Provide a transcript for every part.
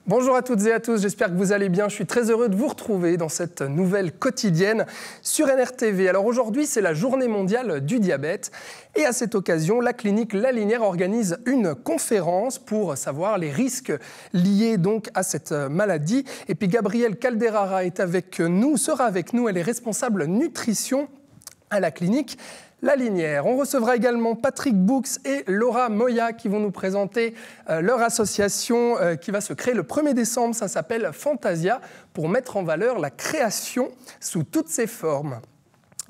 Bonjour à toutes et à tous, j'espère que vous allez bien. Je suis très heureux de vous retrouver dans cette nouvelle quotidienne sur NRTV. Alors aujourd'hui, c'est la journée mondiale du diabète. Et à cette occasion, la clinique La Linière organise une conférence pour savoir les risques liés donc à cette maladie. Et puis Gabrielle Calderara sera avec nous. Elle est responsable nutrition à la clinique La Linière. On recevra également Patrick Boux et Laura Moya qui vont nous présenter leur association qui va se créer le 1er décembre. Ça s'appelle Fantasia, pour mettre en valeur la création sous toutes ses formes.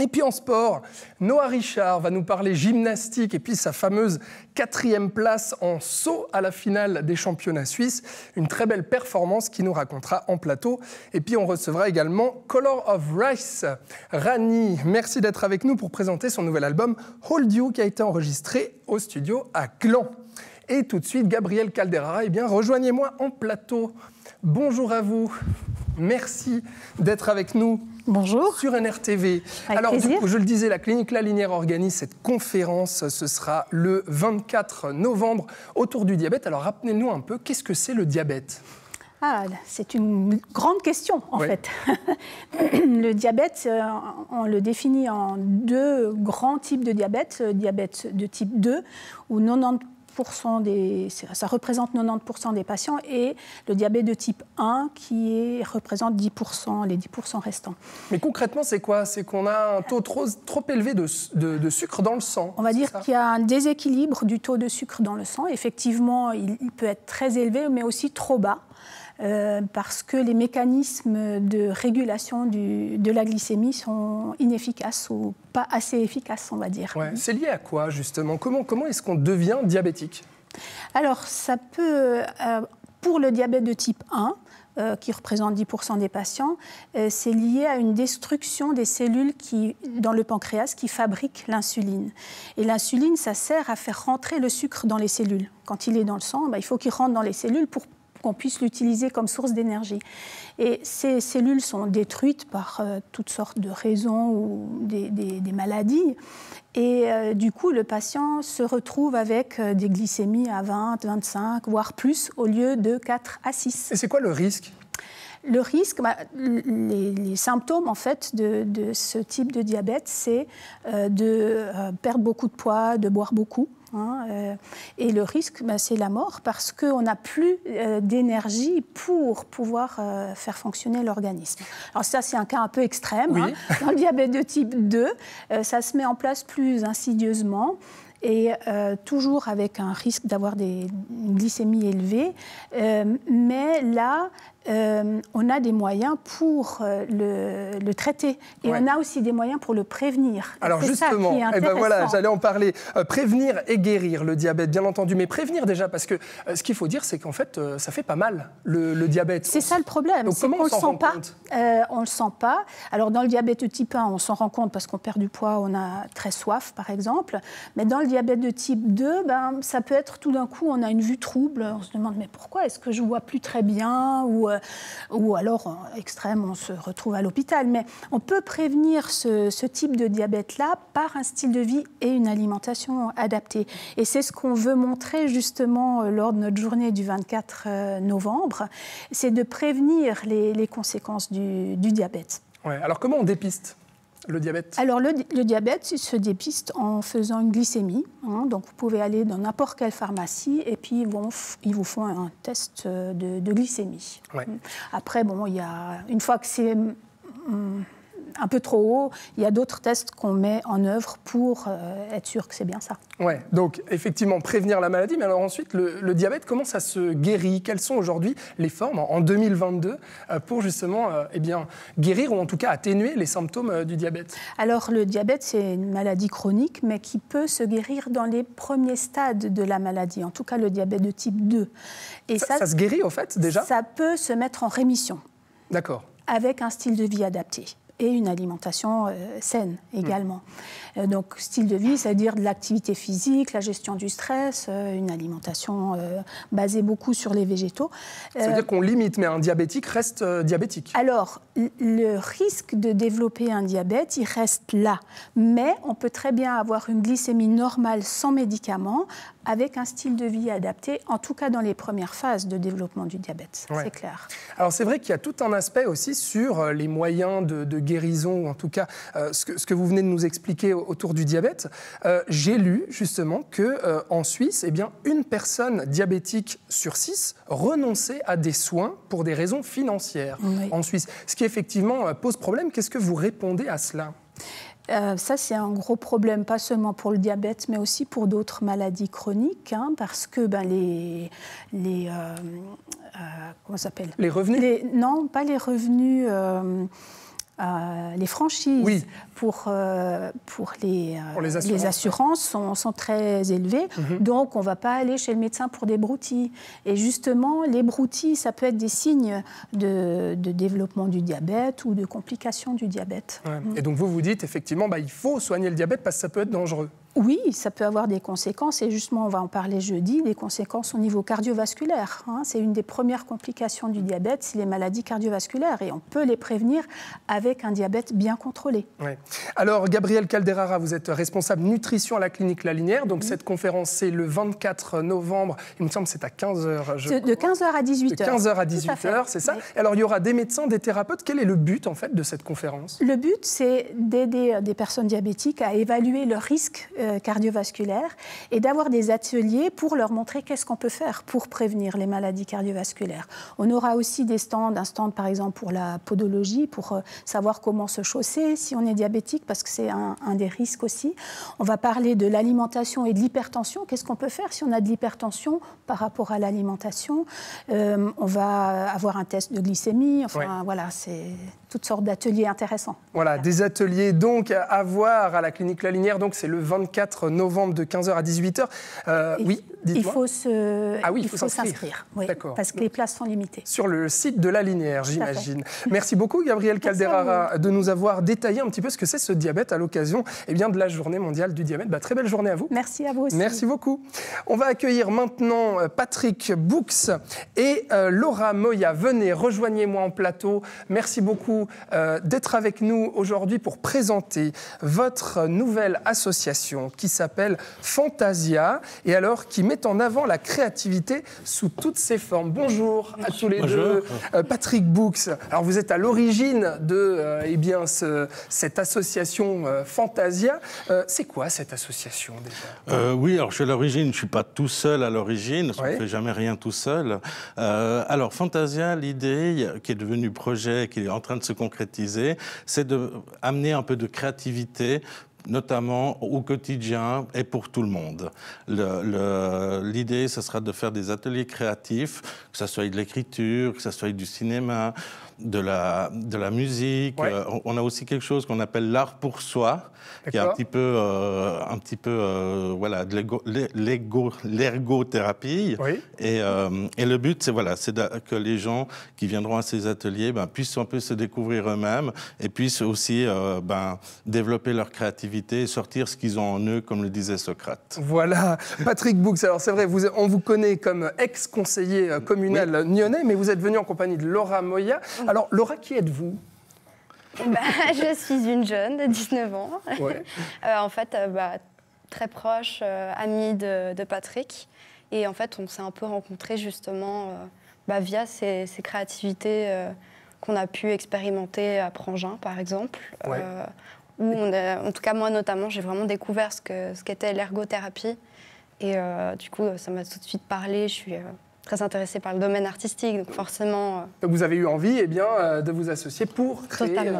Et puis en sport, Noah Richard va nous parler gymnastique et puis sa fameuse 4e place en saut à la finale des championnats suisses. Une très belle performance qu'il nous racontera en plateau. Et puis on recevra également Color of Rice. Rani, merci d'être avec nous pour présenter son nouvel album Hold You qui a été enregistré au studio à Gland. Et tout de suite, Gabrielle Calderara, rejoignez-moi en plateau. Bonjour à vous. Merci d'être avec nous. Bonjour. Sur NRTV. Alors, du coup, je le disais, la clinique La Linière organise cette conférence. Ce sera le 24 novembre autour du diabète. Alors, rappelez-nous un peu, qu'est-ce que c'est le diabète ? C'est une grande question, en fait. Le diabète, on le définit en 2 grands types de diabète. Le diabète de type 2, où ça représente 90% des patients, et le diabète de type 1 qui représente 10%, les 10% restants. Mais concrètement, c'est quoi? C'est qu'on a un taux trop élevé de sucre dans le sang. On va dire qu'il y a un déséquilibre du taux de sucre dans le sang. Effectivement, il peut être très élevé, mais aussi trop bas. Parce que les mécanismes de régulation de la glycémie sont inefficaces ou pas assez efficaces, on va dire. Ouais. C'est lié à quoi, justement? Comment est-ce qu'on devient diabétique? Alors, ça peut, pour le diabète de type 1, qui représente 10% des patients, c'est lié à une destruction des cellules dans le pancréas qui fabriquent l'insuline. Et l'insuline, ça sert à faire rentrer le sucre dans les cellules. Quand il est dans le sang, il faut qu'il rentre dans les cellules pour qu'on puisse l'utiliser comme source d'énergie. Et ces cellules sont détruites par toutes sortes de raisons ou des maladies. Et du coup, le patient se retrouve avec des glycémies à 20, 25, voire plus, au lieu de 4 à 6. Et c'est quoi le risque ? Le risque, les symptômes en fait de ce type de diabète, c'est de perdre beaucoup de poids, de boire beaucoup. Et le risque, c'est la mort, parce qu'on n'a plus d'énergie pour pouvoir faire fonctionner l'organisme. Alors ça, c'est un cas un peu extrême. Oui. Dans le diabète de type 2, ça se met en place plus insidieusement. Et toujours avec un risque d'avoir une glycémie élevée. Mais là, on a des moyens pour le traiter. Et on a aussi des moyens pour le prévenir. Alors justement, j'allais en parler. Prévenir et guérir le diabète, bien entendu. Mais prévenir déjà, parce que ce qu'il faut dire, c'est qu'en fait, ça fait pas mal, le diabète. C'est ça le problème. Donc comment on s'en rend compte ? On ne le sent pas. Alors dans le diabète de type 1, on s'en rend compte parce qu'on perd du poids, on a très soif, par exemple. Mais dans le diabète de type 2, ça peut être tout d'un coup, on a une vue trouble. On se demande, mais pourquoi est-ce que je ne vois plus très bien ? Ou alors, extrême, on se retrouve à l'hôpital. Mais on peut prévenir ce type de diabète-là par un style de vie et une alimentation adaptée. Et c'est ce qu'on veut montrer justement lors de notre journée du 24 novembre, c'est de prévenir les conséquences du diabète. Ouais. Alors comment on dépiste le diabète? Alors le diabète, il se dépiste en faisant une glycémie. Donc vous pouvez aller dans n'importe quelle pharmacie et puis ils vous font un test de glycémie. Ouais. Après, une fois que c'est un peu trop haut, il y a d'autres tests qu'on met en œuvre pour être sûr que c'est bien ça. Ouais, donc effectivement prévenir la maladie, mais alors ensuite le diabète, comment ça se guérit? Quelles sont aujourd'hui les formes en 2022 pour justement guérir ou en tout cas atténuer les symptômes du diabète? Alors le diabète, c'est une maladie chronique, mais qui peut se guérir dans les premiers stades de la maladie, en tout cas le diabète de type 2. Et ça se guérit au fait déjà? Ça peut se mettre en rémission. D'accord. Avec un style de vie adapté. Et une alimentation saine également. Donc, style de vie, c'est-à-dire de l'activité physique, la gestion du stress, une alimentation basée beaucoup sur les végétaux. Ça veut dire qu'on limite, mais un diabétique reste diabétique. Alors, le risque de développer un diabète, il reste là. Mais on peut très bien avoir une glycémie normale sans médicaments, avec un style de vie adapté, en tout cas dans les premières phases de développement du diabète, c'est clair. Alors c'est vrai qu'il y a tout un aspect aussi sur les moyens de guérison, ou en tout cas ce que vous venez de nous expliquer autour du diabète. J'ai lu justement qu'en Suisse, eh bien, une personne diabétique sur 6 renonçait à des soins pour des raisons financières en Suisse, ce qui effectivement pose problème. Qu'est-ce que vous répondez à cela ? Ça, c'est un gros problème, pas seulement pour le diabète, mais aussi pour d'autres maladies chroniques, parce que comment ça s'appelle ? Les revenus ? Non, pas les revenus. Les franchises pour les assurances sont très élevées. Donc, on ne va pas aller chez le médecin pour des broutilles. Et justement, les broutilles, ça peut être des signes de développement du diabète ou de complications du diabète. Et donc, vous dites effectivement, il faut soigner le diabète parce que ça peut être dangereux. Oui, ça peut avoir des conséquences, et justement, on va en parler jeudi, des conséquences au niveau cardiovasculaire. C'est une des premières complications du diabète, c'est les maladies cardiovasculaires, et on peut les prévenir avec un diabète bien contrôlé. Alors, Gabrielle Calderara, vous êtes responsable nutrition à la clinique La Linière, donc cette conférence, c'est le 24 novembre, il me semble que c'est à 15h. De 15h à 18h. De 15h à 18h, c'est ça. Alors, il y aura des médecins, des thérapeutes. Quel est le but, en fait, de cette conférence ? Le but, c'est d'aider des personnes diabétiques à évaluer leur risque cardiovasculaires et d'avoir des ateliers pour leur montrer qu'est-ce qu'on peut faire pour prévenir les maladies cardiovasculaires. On aura aussi des stands, un stand par exemple pour la podologie, pour savoir comment se chausser si on est diabétique, parce que c'est un des risques aussi. On va parler de l'alimentation et de l'hypertension. Qu'est-ce qu'on peut faire si on a de l'hypertension par rapport à l'alimentation ? On va avoir un test de glycémie. Enfin, voilà, c'est toutes sortes d'ateliers intéressants. Voilà, des ateliers donc à voir à la clinique La Linière. Donc c'est le 24 novembre de 15h à 18h. Oui, dites-moi. Il faut s'inscrire, parce que les places sont limitées. Sur le site de La Linière, j'imagine. Merci beaucoup, Gabrielle Calderara, de nous avoir détaillé un petit peu ce que c'est ce diabète à l'occasion de la Journée mondiale du diabète. Très belle journée à vous. Merci à vous aussi. Merci beaucoup. On va accueillir maintenant Patrick Boux et Laura Moya. Venez, rejoignez-moi en plateau. Merci beaucoup d'être avec nous aujourd'hui pour présenter votre nouvelle association qui s'appelle Fantasia et alors qui met en avant la créativité sous toutes ses formes. Bonjour à tous les deux. Patrick Boux, alors vous êtes à l'origine de cette association Fantasia. C'est quoi cette association déjà ? Oui, alors je suis à l'origine, je ne suis pas tout seul à l'origine, parce qu'on ne fait jamais rien tout seul. Alors Fantasia, l'idée qui est devenue projet, qui est en train de se concrétiser, c'est d'amener un peu de créativité, notamment au quotidien et pour tout le monde. L'idée, ce sera de faire des ateliers créatifs, que ce soit de l'écriture, que ce soit du cinéma, de la musique. On a aussi quelque chose qu'on appelle l'art pour soi, qui est un petit peu de l'ergothérapie. Et le but, c'est que les gens qui viendront à ces ateliers puissent un peu se découvrir eux-mêmes et puissent aussi développer leur créativité et sortir ce qu'ils ont en eux, comme le disait Socrate. Voilà, Patrick Boux. Alors c'est vrai, on vous connaît comme ex-conseiller communal nyonnais, mais vous êtes venu en compagnie de Laura Moya. Alors Laura, qui êtes-vous ? Je suis une jeune de 19 ans, en fait très proche, amie de Patrick. Et en fait, on s'est un peu rencontrés justement via ces créativités qu'on a pu expérimenter à Prangin, par exemple. Où en tout cas, moi notamment, j'ai vraiment découvert ce qu'était l'ergothérapie. Et du coup, ça m'a tout de suite parlé. Je suis très intéressée par le domaine artistique, donc forcément... Donc vous avez eu envie de vous associer pour créer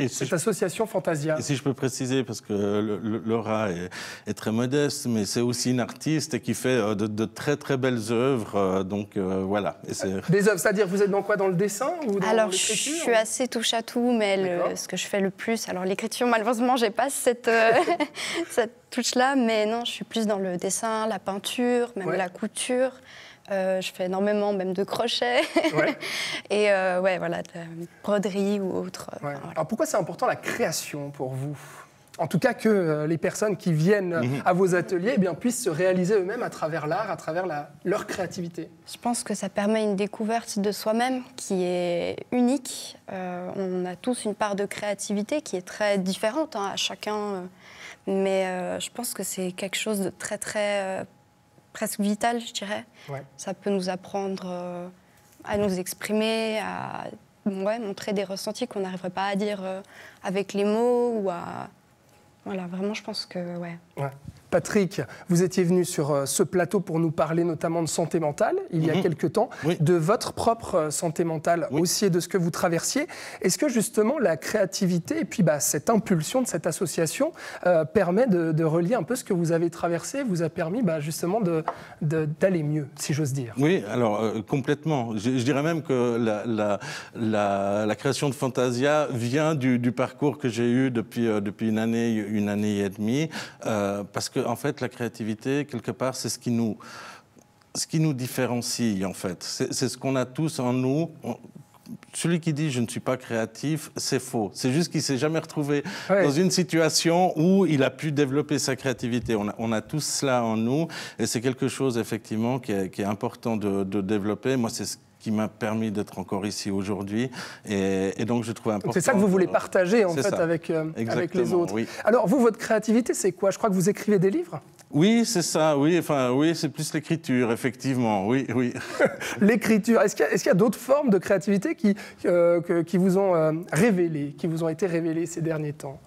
cette association Fantasia. Et si je peux préciser, parce que Laura est très modeste, mais c'est aussi une artiste et qui fait de très très belles œuvres, donc voilà. Des œuvres, c'est-à-dire vous êtes dans quoi, dans le dessin ou dans alors, l'écriture? Je suis assez touche à tout, mais ce que je fais le plus, alors l'écriture, malheureusement, j'ai pas cette touche-là, mais non, je suis plus dans le dessin, la peinture, même la couture. Je fais énormément même de crochet et de broderie ou autre. Alors pourquoi c'est important la création pour vous ? en tout cas que les personnes qui viennent à vos ateliers eh bien, puissent se réaliser eux-mêmes à travers l'art, à travers leur créativité. Je pense que ça permet une découverte de soi-même qui est unique. On a tous une part de créativité qui est très différente à chacun, mais je pense que c'est quelque chose de très, très presque vital, je dirais. Ouais. Ça peut nous apprendre à nous exprimer, à montrer des ressentis qu'on n'arriverait pas à dire avec les mots ou à... Voilà, vraiment, je pense que... Ouais. Patrick, vous étiez venu sur ce plateau pour nous parler notamment de santé mentale, il y a quelques temps, de votre propre santé mentale aussi et de ce que vous traversiez. Est-ce que justement la créativité et puis cette impulsion de cette association permet de relier un peu ce que vous avez traversé, vous a permis justement d'aller mieux, si j'ose dire? Oui, alors complètement. Je dirais même que la création de Fantasia vient du parcours que j'ai eu depuis une année et demie, parce que en fait, la créativité, quelque part, c'est ce qui nous différencie, en fait. C'est ce qu'on a tous en nous. Celui qui dit « je ne suis pas créatif », c'est faux. C'est juste qu'il ne s'est jamais retrouvé dans une situation où il a pu développer sa créativité. On a tous cela en nous, et c'est quelque chose, effectivement, qui est important de développer. Moi, c'est ce qui m'a permis d'être encore ici aujourd'hui, et donc je trouve important... C'est ça que vous voulez partager, en fait, avec les autres. Oui. Alors, vous, votre créativité, c'est quoi? Je crois que vous écrivez des livres? Oui, c'est ça, oui, c'est plus l'écriture, effectivement, oui. L'écriture, est-ce qu'il y a d'autres formes de créativité qui vous ont révélées, qui vous ont été révélées ces derniers temps,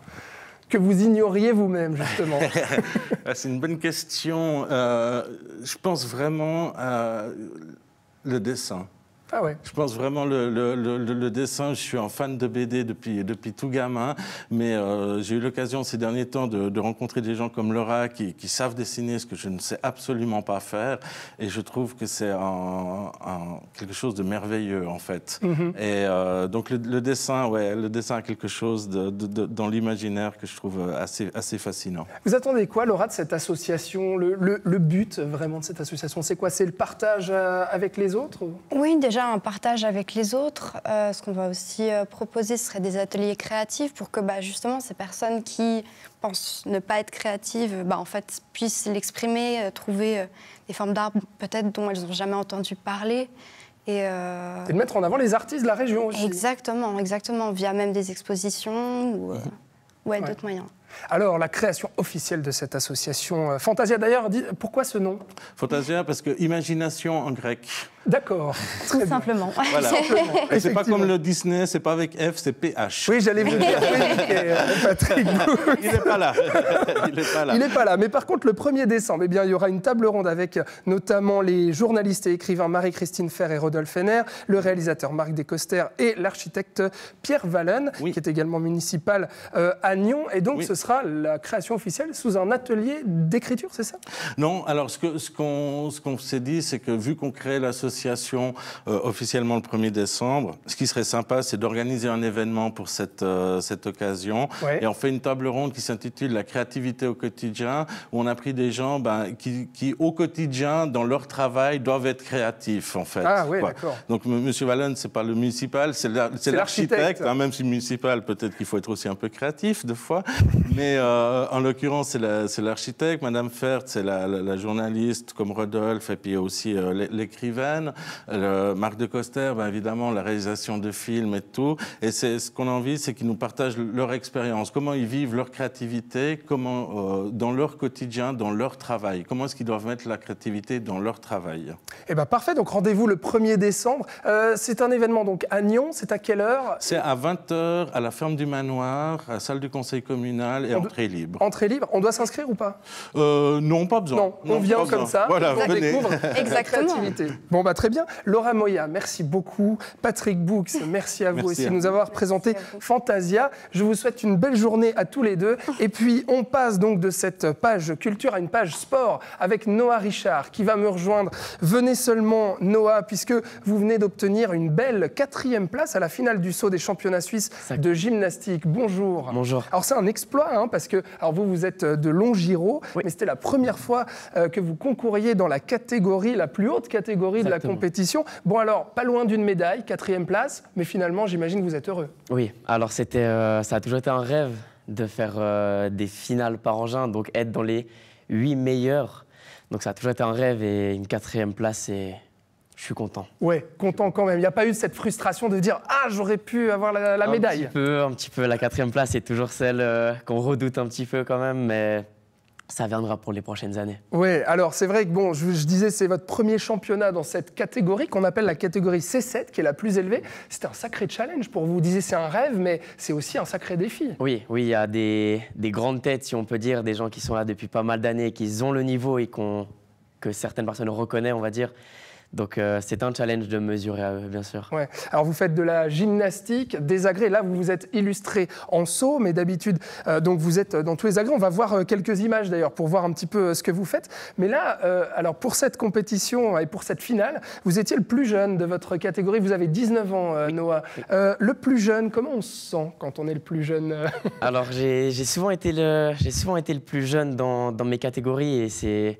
que vous ignoriez vous-même, justement? C'est une bonne question. Je pense vraiment à le dessin. Ah ouais. Je pense vraiment le dessin, je suis un fan de BD depuis tout gamin, mais j'ai eu l'occasion ces derniers temps de rencontrer des gens comme Laura qui savent dessiner, ce que je ne sais absolument pas faire, et je trouve que c'est quelque chose de merveilleux en fait. Et donc le dessin a quelque chose dans l'imaginaire que je trouve assez fascinant. Vous attendez quoi, Laura, de cette association? Le but vraiment de cette association, c'est quoi? C'est le partage avec les autres? Oui, déjà un partage avec les autres. Ce qu'on va aussi proposer, ce serait des ateliers créatifs pour que justement ces personnes qui pensent ne pas être créatives en fait, puissent l'exprimer, trouver des formes d'art peut-être dont elles n'ont jamais entendu parler. Et de mettre en avant les artistes de la région aussi. Exactement, via même des expositions ou d'autres moyens. Alors, la création officielle de cette association Fantasia, d'ailleurs, pourquoi ce nom? Fantasia, parce que imagination en grec. D'accord. Tout simplement. Voilà. Et c'est pas comme le Disney, c'est pas avec F, c'est PH. Oui, j'allais vous dire, Patrick. Il n'est pas là. Il n'est pas là. Mais par contre, le 1er décembre, il y aura une table ronde avec notamment les journalistes et écrivains Marie-Christine Fer et Rodolphe Henner, le réalisateur Marc Descoster et l'architecte Pierre Vallen, qui est également municipal à Nyon. Et donc, ce sera la création officielle sous un atelier d'écriture, c'est ça? Non, alors ce qu'on s'est dit, c'est que vu qu'on crée l'association officiellement le 1er décembre, ce qui serait sympa, c'est d'organiser un événement pour cette occasion. Et on fait une table ronde qui s'intitule « La créativité au quotidien », où on a pris des gens qui, au quotidien, dans leur travail, doivent être créatifs, en fait. Ah oui, d'accord. Donc, M. Vallen, c'est pas le municipal, c'est l'architecte. Même si municipal, peut-être qu'il faut être aussi un peu créatif, des fois. Mais en l'occurrence, c'est l'architecte. Madame Fert, c'est la journaliste, comme Rodolphe, et puis aussi l'écrivaine. Marc Descoster, évidemment, la réalisation de films et tout. Et ce qu'on a envie, c'est qu'ils nous partagent leur expérience, comment ils vivent leur créativité, comment, dans leur quotidien, dans leur travail. Comment est-ce qu'ils doivent mettre la créativité dans leur travail? Eh bien, parfait. Donc, rendez-vous le 1er décembre. C'est un événement donc à Nyon. C'est à quelle heure? C'est à 20h, à la ferme du Manoir, à la salle du conseil communal et entrée libre. Entrée libre. On doit s'inscrire ou pas? Non, pas besoin. Non, on vient comme ça. Voilà, on découvre la créativité. Bon, très bien. Laura Moya, merci beaucoup. Patrick Boux, merci à vous aussi de nous avoir présenté Fantasia. Je vous souhaite une belle journée à tous les deux. Et puis, on passe donc de cette page culture à une page sport avec Noah Richard qui va me rejoindre. Venez seulement, Noah, puisque vous venez d'obtenir une belle 4e place à la finale du saut des championnats suisses de gymnastique. Bonjour. Bonjour. Alors, c'est un exploit, parce que vous êtes de Longiro, mais c'était la première fois que vous concouriez dans la catégorie, la plus haute catégorie de la compétition. Bon alors, pas loin d'une médaille, 4e place, mais finalement, j'imagine que vous êtes heureux. Oui, alors ça a toujours été un rêve de faire des finales par engin, donc être dans les 8 meilleurs. Donc ça a toujours été un rêve et une 4e place, et je suis content. Ouais, content quand même. Il n'y a pas eu cette frustration de dire « Ah, j'aurais pu avoir la médaille ». Un petit peu. La 4e place est toujours celle qu'on redoute un petit peu quand même, mais ça viendra pour les prochaines années. Oui, alors c'est vrai que bon, je disais, c'est votre premier championnat dans cette catégorie qu'on appelle la catégorie C7, qui est la plus élevée. C'était un sacré challenge pour vous. Vous disiez c'est un rêve, mais c'est aussi un sacré défi. Oui, il y a des grandes têtes, si on peut dire, des gens qui sont là depuis pas mal d'années, qui ont le niveau et que certaines personnes reconnaissent, on va dire. Donc c'est un challenge de mesurer à eux, bien sûr. Ouais. Alors vous faites de la gymnastique, des agrès. Là, vous vous êtes illustré en saut, mais d'habitude, donc vous êtes dans tous les agrès. On va voir quelques images d'ailleurs pour voir un petit peu ce que vous faites. Mais là, alors pour cette compétition et pour cette finale, vous étiez le plus jeune de votre catégorie. Vous avez 19 ans, Noah. Le plus jeune, comment on se sent quand on est le plus jeune Alors j'ai souvent été le plus jeune dans mes catégories, et c'est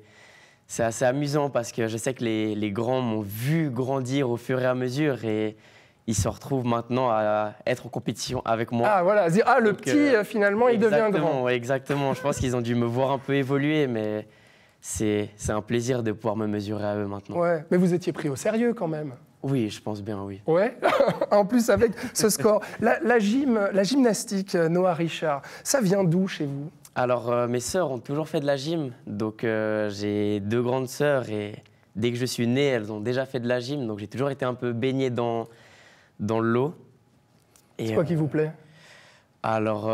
assez amusant parce que je sais que les grands m'ont vu grandir au fur et à mesure, et ils se retrouvent maintenant à être en compétition avec moi. Ah voilà, dire, le Donc, petit finalement il devient grand. Exactement, je pense qu'ils ont dû me voir un peu évoluer, mais c'est un plaisir de pouvoir me mesurer à eux maintenant. Ouais, mais vous étiez pris au sérieux quand même. Oui, je pense bien, oui. Ouais, en plus avec ce score. La gymnastique, Noah Richard, ça vient d'où chez vous ? Alors, mes sœurs ont toujours fait de la gym, donc j'ai 2 grandes sœurs, et dès que je suis né, elles ont déjà fait de la gym, donc j'ai toujours été un peu baigné dans l'eau. C'est quoi qui vous plaît ? Alors,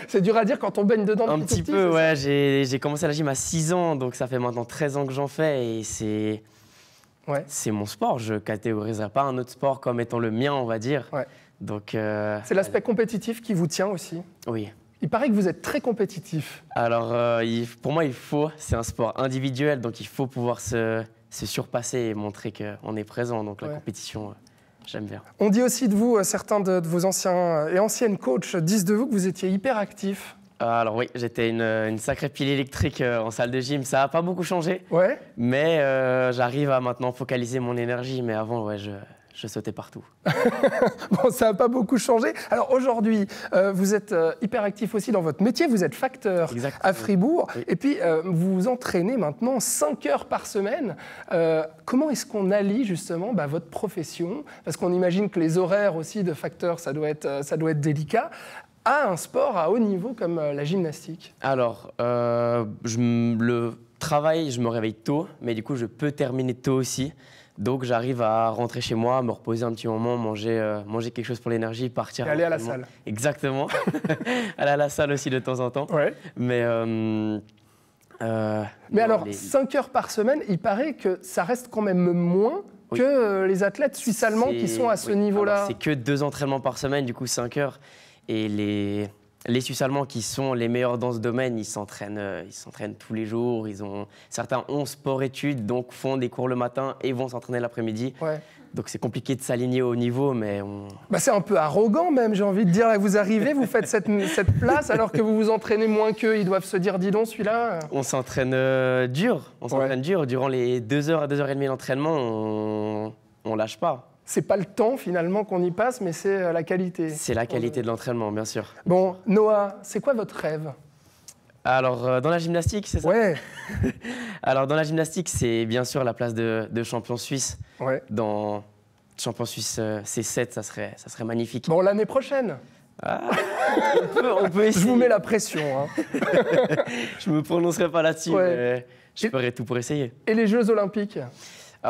c'est dur à dire quand on baigne dedans. Un petit peu, ouais. J'ai commencé la gym à 6 ans, donc ça fait maintenant 13 ans que j'en fais, et c'est mon sport. Je ne catégoriserai pas un autre sport comme étant le mien, on va dire. Ouais. Donc, c'est l'aspect compétitif qui vous tient aussi. Oui. Il paraît que vous êtes très compétitif. Alors, pour moi, c'est un sport individuel, donc il faut pouvoir se surpasser et montrer qu'on est présent. Donc la compétition, j'aime bien. On dit aussi de vous, certains de vos anciens et anciennes coachs disent de vous que vous étiez hyper actif. Alors oui, j'étais une sacrée pile électrique en salle de gym. Ça n'a pas beaucoup changé, mais j'arrive à maintenant focaliser mon énergie. Mais avant, ouais, je sautais partout. Bon, ça n'a pas beaucoup changé. Alors aujourd'hui, vous êtes hyper actif aussi dans votre métier. Vous êtes facteur à Fribourg. Oui. Et puis, vous vous entraînez maintenant 5 heures par semaine. Comment est-ce qu'on allie justement votre profession, parce qu'on imagine que les horaires aussi de facteur, ça doit être délicat, à un sport à haut niveau comme la gymnastique? Alors, le travail, je me réveille tôt, mais du coup, je peux terminer tôt aussi. Donc, j'arrive à rentrer chez moi, me reposer un petit moment, manger quelque chose pour l'énergie, partir. Et aller à la salle. Exactement. Aller à la salle aussi de temps en temps. Ouais. Mais alors, 5 heures par semaine, il paraît que ça reste quand même moins que les athlètes suisses-allemands qui sont à ce niveau-là. C'est que 2 entraînements par semaine, du coup 5 heures. Et les Suisses-Allemands qui sont les meilleurs dans ce domaine, ils s'entraînent tous les jours. Certains ont sport-études, donc font des cours le matin et vont s'entraîner l'après-midi. Ouais. Donc c'est compliqué de s'aligner au niveau, mais c'est un peu arrogant même, j'ai envie de dire. Vous arrivez, vous faites cette place alors que vous vous entraînez moins qu'eux. Ils doivent se dire, dis donc, celui-là... On s'entraîne dur. On s'entraîne dur. Durant les 2 heures à 2 heures et demie d'entraînement, on lâche pas. C'est pas le temps finalement qu'on y passe, mais c'est la qualité. C'est la qualité de l'entraînement, bien sûr. Bon, Noah, c'est quoi votre rêve? Alors, dans la gymnastique, c'est ça? Ouais. Alors, dans la gymnastique, c'est bien sûr la place de champion suisse. Ouais. Dans champion suisse C7, ça serait magnifique. Bon, l'année prochaine. On peut essayer. Je vous mets la pression. Je me prononcerai pas là-dessus, mais je ferai tout pour essayer. Et les Jeux Olympiques?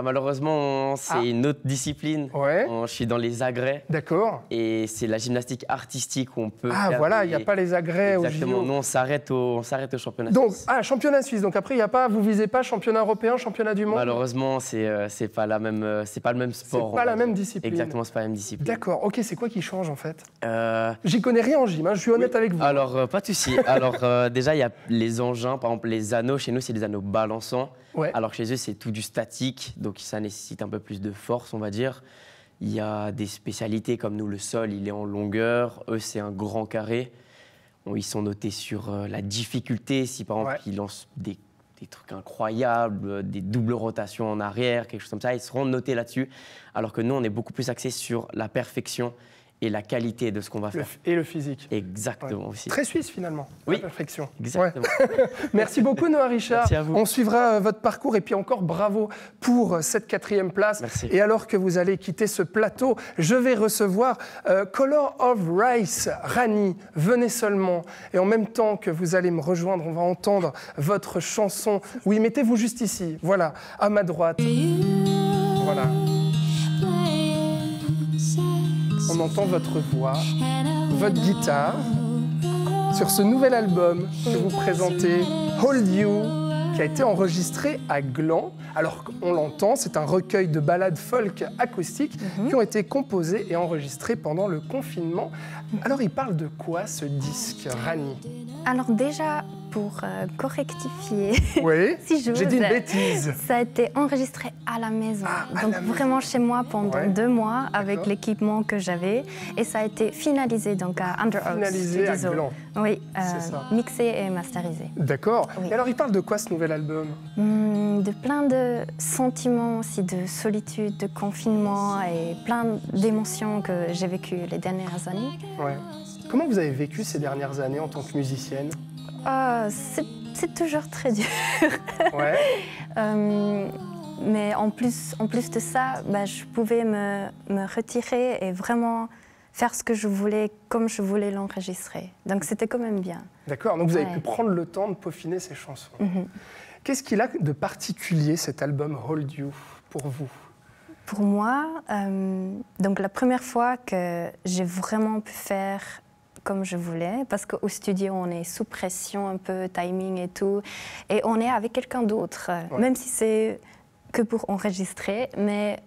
Malheureusement, c'est une autre discipline. Ouais. Je suis dans les agrès. D'accord. Et c'est la gymnastique artistique où on peut faire voilà, il n'y a pas les agrès au JO. Exactement, non, on s'arrête au championnat donc, suisse. Championnat suisse. Donc après, vous ne visez pas championnat européen, championnat du monde? Malheureusement, c'est pas le même sport. C'est pas la même discipline. Exactement, c'est pas la même discipline. D'accord. Ok, c'est quoi qui change en fait? J'y connais rien en gym, je suis honnête avec vous. Alors, pas de souci. Alors, déjà, il y a les engins. Par exemple, les anneaux, chez nous, c'est des anneaux balançants. Ouais. Alors chez eux, c'est tout du statique, donc ça nécessite un peu plus de force, on va dire. Il y a des spécialités comme nous, le sol, il est en longueur. Eux, c'est un grand carré. Ils sont notés sur la difficulté. Si par exemple, ils lancent des trucs incroyables, des doubles rotations en arrière, quelque chose comme ça, ils seront notés là-dessus. Alors que nous, on est beaucoup plus axés sur la perfection et la qualité de ce qu'on va faire. Et le physique. Exactement aussi. Très suisse finalement, oui. la perfection. Exactement. Merci beaucoup Noah Richard. Merci à vous. On suivra votre parcours et puis encore bravo pour cette 4e place. Merci. Et alors que vous allez quitter ce plateau, je vais recevoir Color of Rice, Rani, venez seulement. Et en même temps que vous allez me rejoindre, on va entendre votre chanson. Oui, mettez-vous juste ici, voilà, à ma droite. Voilà. On entend votre voix, votre guitare, sur ce nouvel album que vous présentez, Hold You, qui a été enregistré à Gland. Alors on l'entend, c'est un recueil de ballades folk acoustiques qui ont été composées et enregistrées pendant le confinement. Alors il parle de quoi ce disque, Rani? Alors déjà, pour correctifier, oui, si j'ose, j'ai dit une bêtise. Ça a été enregistré à la maison, donc vraiment chez moi pendant 2 mois avec l'équipement que j'avais, et ça a été finalisé donc à Under Oath. Finalisé à Gland. Oui, mixé et masterisé. D'accord. Oui. Et alors il parle de quoi ce nouvel album? De plein de sentiments aussi, de solitude, de confinement et plein d'émotions que j'ai vécues les dernières années. Ouais. Comment vous avez vécu ces dernières années en tant que musicienne? C'est toujours très dur. Ouais. Mais en plus de ça, je pouvais me retirer et vraiment faire ce que je voulais, comme je voulais l'enregistrer. Donc c'était quand même bien. D'accord, donc vous avez pu prendre le temps de peaufiner ces chansons. Qu'est-ce qu'il a de particulier, cet album Hold You, pour vous? Pour moi, donc la première fois que j'ai vraiment pu faire comme je voulais, parce qu'au studio, on est sous pression un peu, timing et tout, et on est avec quelqu'un d'autre, même si c'est que pour enregistrer, mais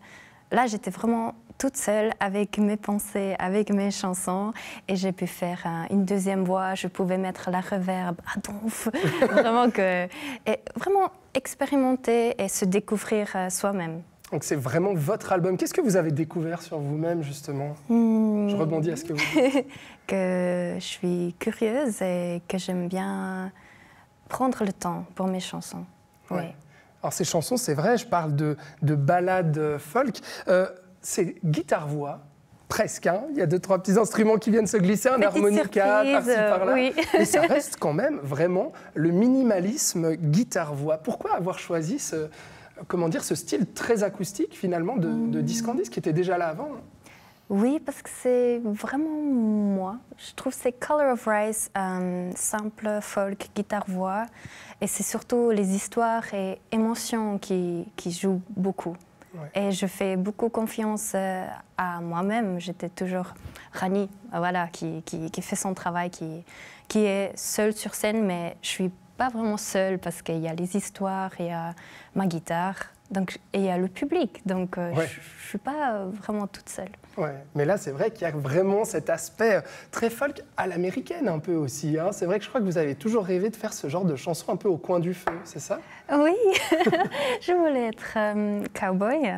là, j'étais vraiment toute seule avec mes pensées, avec mes chansons, et j'ai pu faire une deuxième voix, je pouvais mettre la reverb à donf, et vraiment expérimenter et se découvrir soi-même. Donc c'est vraiment votre album. Qu'est-ce que vous avez découvert sur vous-même, justement? Je rebondis à ce que vous dites. Que je suis curieuse et que j'aime bien prendre le temps pour mes chansons. Ouais. Oui. Alors ces chansons, c'est vrai, je parle de ballades folk. C'est guitare-voix, presque. Hein. Il y a 2-3 petits instruments qui viennent se glisser, un harmonica par-ci, par-là. Oui. Mais ça reste quand même vraiment le minimalisme guitare-voix. Pourquoi avoir choisi ce style très acoustique, finalement, de disque en disque, qui était déjà là avant? Oui, parce que c'est vraiment moi. Je trouve que c'est Color of Rice, simple, folk, guitare-voix. Et c'est surtout les histoires et émotions qui jouent beaucoup. Ouais. Et je fais beaucoup confiance à moi-même. J'étais toujours Rani, voilà, qui fait son travail, qui est seule sur scène, mais je suis pas vraiment seule parce qu'il y a les histoires, il y a ma guitare, donc, et il y a le public. Donc je suis pas vraiment toute seule. Ouais, mais là, c'est vrai qu'il y a vraiment cet aspect très folk à l'américaine un peu aussi. Hein. C'est vrai que je crois que vous avez toujours rêvé de faire ce genre de chanson un peu au coin du feu, c'est ça? Oui, je voulais être cowboy.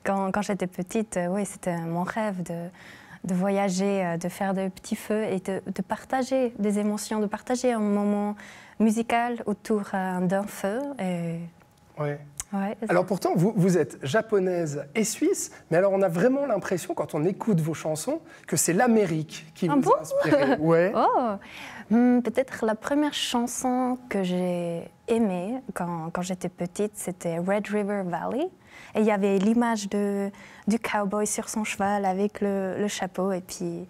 Quand j'étais petite, oui, c'était mon rêve de voyager, de faire de petits feux et de partager des émotions, de partager un moment musical autour d'un feu. Et... Ouais. Ouais, alors pourtant, vous êtes japonaise et suisse, mais alors on a vraiment l'impression, quand on écoute vos chansons, que c'est l'Amérique qui vous a inspiré. Ouais. Peut-être la première chanson que j'ai aimée quand j'étais petite, c'était Red River Valley. Et il y avait l'image du cowboy sur son cheval avec le chapeau. Et puis,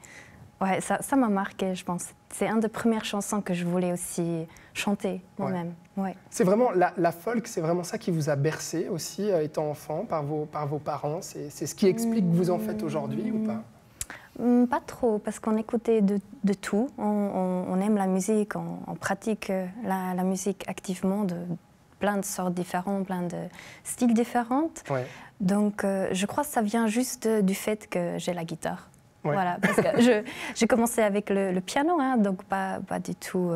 ouais, ça m'a marqué, je pense. C'est une des premières chansons que je voulais aussi chanter moi-même. Ouais. C'est vraiment la folk, c'est vraiment ça qui vous a bercé aussi, étant enfant, par vos parents. C'est ce qui explique que vous en faites aujourd'hui ou pas? Pas trop, parce qu'on écoutait de tout. On aime la musique, on pratique la musique activement de plein de sortes différentes, plein de styles différents. Ouais. Donc, je crois que ça vient juste du fait que j'ai la guitare. Ouais. Voilà, parce que j'ai commencé avec le piano, hein, donc pas du tout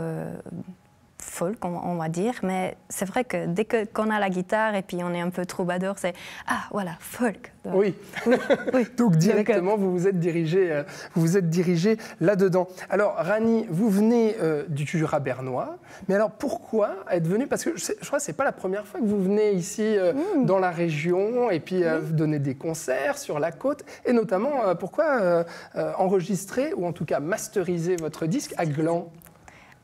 folk, on va dire, mais c'est vrai que dès qu'on a la guitare et puis on est un peu troubadour, c'est « Ah, voilà, folk ». Oui. Donc directement, vous vous êtes dirigé là-dedans. Alors, Rani, vous venez du Jura bernois, mais alors pourquoi être venu? Parce que je crois que ce n'est pas la première fois que vous venez ici dans la région et puis donner des concerts sur la côte, et notamment, pourquoi enregistrer ou en tout cas masteriser votre disque à Gland?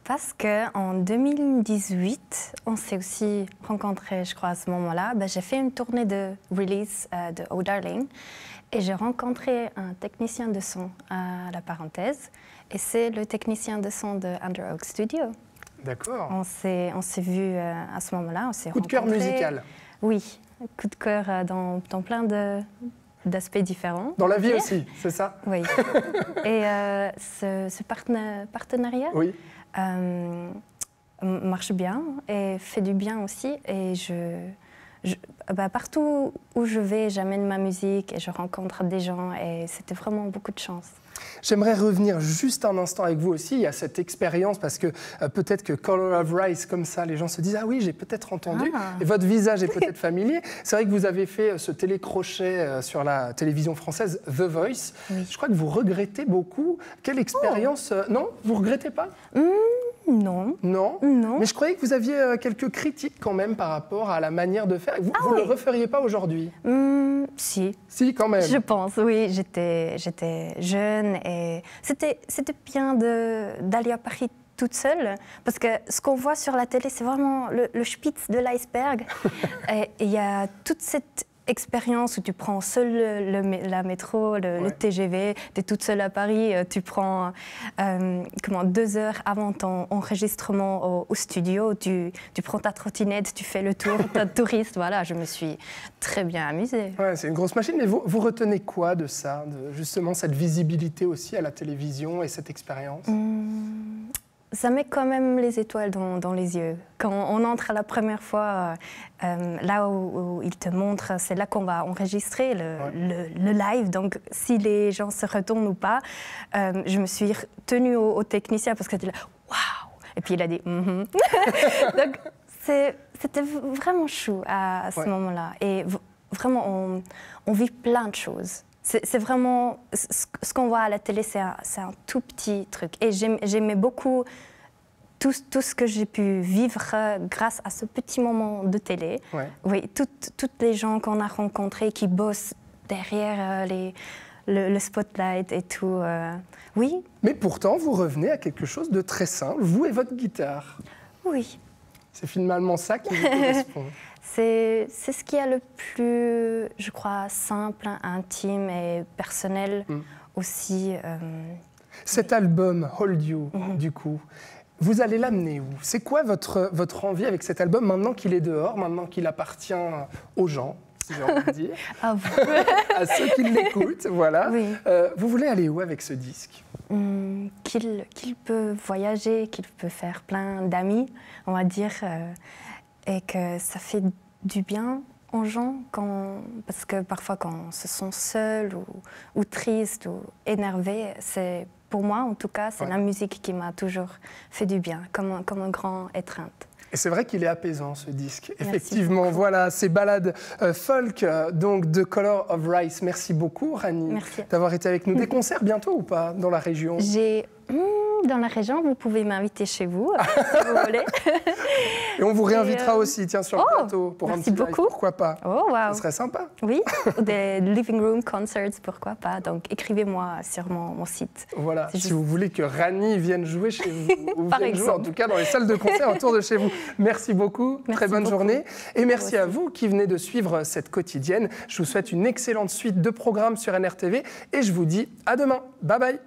Parce qu'en 2018, on s'est aussi rencontrés, je crois, à ce moment-là. J'ai fait une tournée de release de Oh Darling et j'ai rencontré un technicien de son à la parenthèse. Et c'est le technicien de son de Under Oak Studio. D'accord. On s'est vus à ce moment-là. Coup de cœur musical. Oui, coup de cœur dans plein d'aspects différents. Dans la vie aussi, c'est ça? Oui. Et ce partenariat marche bien et fait du bien aussi. Et partout où je vais, j'amène ma musique et je rencontre des gens et c'était vraiment beaucoup de chance. J'aimerais revenir juste un instant avec vous aussi. Il y a cette expérience parce que peut-être que Color of Rice, comme ça, les gens se disent « Ah oui, j'ai peut-être entendu et votre visage est peut-être familier ». C'est vrai que vous avez fait ce télécrochet sur la télévision française The Voice. Oui. Je crois que vous regrettez beaucoup. Quelle expérience Non, vous ne regrettez pas? Non. Non. Non. Mais je croyais que vous aviez quelques critiques quand même par rapport à la manière de faire. Vous ne le referiez pas aujourd'hui? Si. Si, quand même. Je pense, oui. J'étais jeune et c'était bien d'aller à Paris toute seule, parce que ce qu'on voit sur la télé, c'est vraiment le spitz de l'iceberg. Et il y a toute cette expérience où tu prends seul la métro, le TGV, tu es toute seule à Paris, tu prends 2 heures avant ton enregistrement au studio, tu prends ta trottinette, tu fais le tour, t'es touriste, voilà, je me suis très bien amusée. Ouais, c'est une grosse machine, mais vous retenez quoi de ça, de justement cette visibilité aussi à la télévision et cette expérience? Ça met quand même les étoiles dans les yeux. Quand on entre la première fois, là où il te montre, c'est là qu'on va enregistrer le live. Donc, si les gens se retournent ou pas, je me suis tenue au technicien parce que c'était là, waouh! Et puis il a dit, Donc, c'était vraiment chou à ce moment-là. Et vraiment, on vit plein de choses. C'est vraiment, ce qu'on voit à la télé, c'est un tout petit truc. Et j'aimais beaucoup tout ce que j'ai pu vivre grâce à ce petit moment de télé. Ouais. Oui, toutes les gens qu'on a rencontrés qui bossent derrière le spotlight et tout. Oui. Mais pourtant, vous revenez à quelque chose de très simple, vous et votre guitare. Oui. C'est finalement ça qui vous correspond. C'est ce qui est le plus, je crois, simple, intime et personnel aussi. Cet album, Hold You, du coup, vous allez l'amener où? C'est quoi votre envie avec cet album maintenant qu'il est dehors, maintenant qu'il appartient aux gens, si j'ai envie de dire, à vous. À ceux qui l'écoutent, voilà. Oui. Vous voulez aller où avec ce disque? Qu'il peut voyager, qu'il peut faire plein d'amis, on va dire, et que ça fait du bien aux gens, parce que parfois quand on se sent seul ou triste ou énervé, pour moi en tout cas, c'est la musique qui m'a toujours fait du bien, comme un grand étreinte. Et c'est vrai qu'il est apaisant, ce disque. Effectivement, voilà, ces ballades folk donc de Color of Rice. Merci beaucoup, Rani, d'avoir été avec nous. Des concerts bientôt ou pas dans la région? Dans la région, vous pouvez m'inviter chez vous, si vous voulez. Et on vous réinvitera aussi, tiens, sur le plateau, pour un petit live, pourquoi pas? Oh, wow. Ce serait sympa. Oui, des living room concerts, pourquoi pas. Donc, écrivez-moi sur mon site. Voilà, si vous voulez que Rani vienne jouer chez vous, ou vienne jouer en tout cas dans les salles de concert autour de chez vous. Merci beaucoup, très bonne journée. Et merci à vous qui venez de suivre cette quotidienne. Je vous souhaite une excellente suite de programmes sur NRTV et je vous dis à demain. Bye bye.